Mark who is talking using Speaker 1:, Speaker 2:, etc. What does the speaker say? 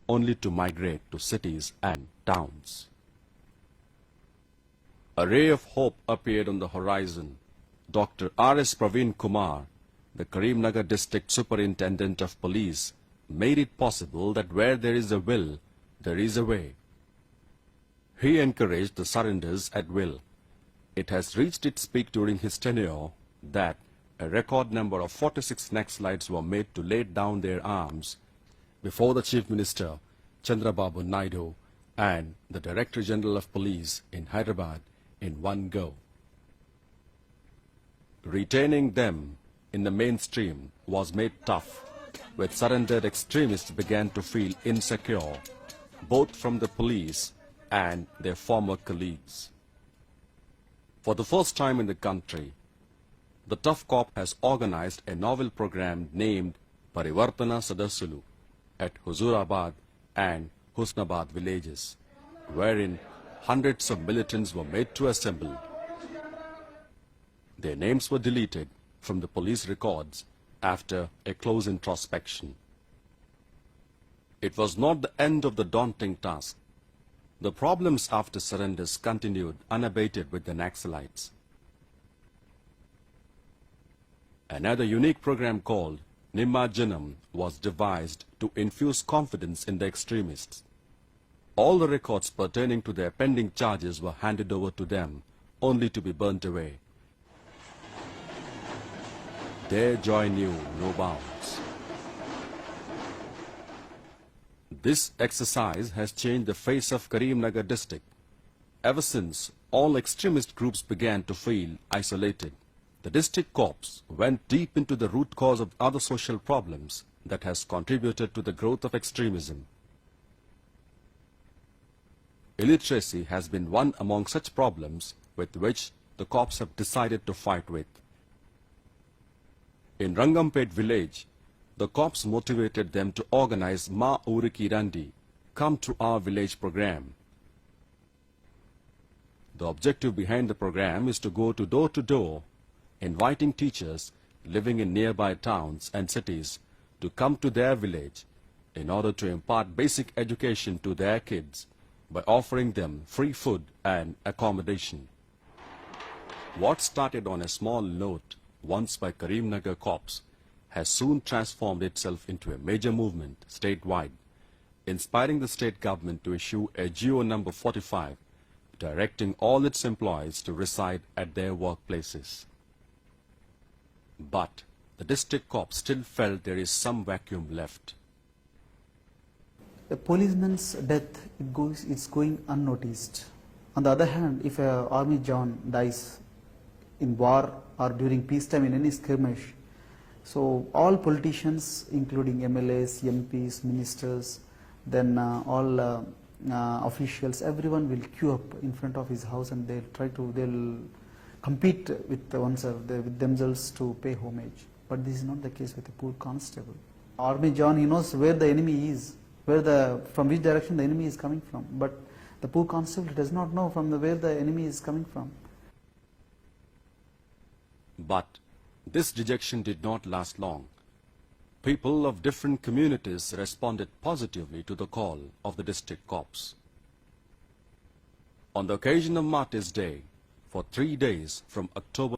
Speaker 1: only to migrate to cities and towns. A ray of hope appeared on the horizon. Dr. Praveen Kumar, the Karimnagar District Superintendent of Police, made it possible that where there is a will, there is a way. He encouraged the surrenders at will. It has reached its peak during his tenure that a record number of 46 Naxalites were made to lay down their arms before the Chief Minister, Chandrababu Naidu, and the Director General of Police in Hyderabad in one go. Retaining them in the mainstream was made tough, when surrendered extremists began to feel insecure, both from the police and their former colleagues. For the first time in the country, the Tough Cop has organized a novel program named Parivartana Sadasulu at Huzurabad and Husnabad villages, wherein hundreds of militants were made to assemble. Their names were deleted from the police records after a close introspection. It was not the end of the daunting task. The problems after surrenders continued unabated with the Naxalites. Another unique program called Nimmajanam was devised to infuse confidence in the extremists. All the records pertaining to their pending charges were handed over to them, only to be burnt away. Their joy knew no bounds. This exercise has changed the face of Karimnagar district. Ever since all extremist groups began to feel isolated, the district corps went deep into the root cause of other social problems that has contributed to the growth of extremism. Illiteracy has been one among such problems with which the corps have decided to fight with. In Rangampet village, the corps motivated them to organize Ma Uriki Randi, Come to Our Village program. The objective behind the program is to go door to door, inviting teachers living in nearby towns and cities to come to their village in order to impart basic education to their kids by offering them free food and accommodation. What started on a small note once by Karimnagar Corps has soon transformed itself into a major movement statewide, inspiring the state government to issue a GO number 45, directing all its employees to reside at their workplaces. But the district corps still felt there is some vacuum left.
Speaker 2: A policeman's death, it's going unnoticed. On the other hand, if an army John dies in war or during peacetime in any skirmish, so all politicians, including MLAs, MPs, ministers, then all officials, everyone will queue up in front of his house and they'll compete with with themselves to pay homage. But this is not the case with a poor constable. Army John, he knows where the enemy is, from which direction the enemy is coming from. But the poor constable does not know where the enemy is coming from.
Speaker 1: But this dejection did not last long. People of different communities responded positively to the call of the district corps. On the occasion of Martyrs' Day, for 3 days from October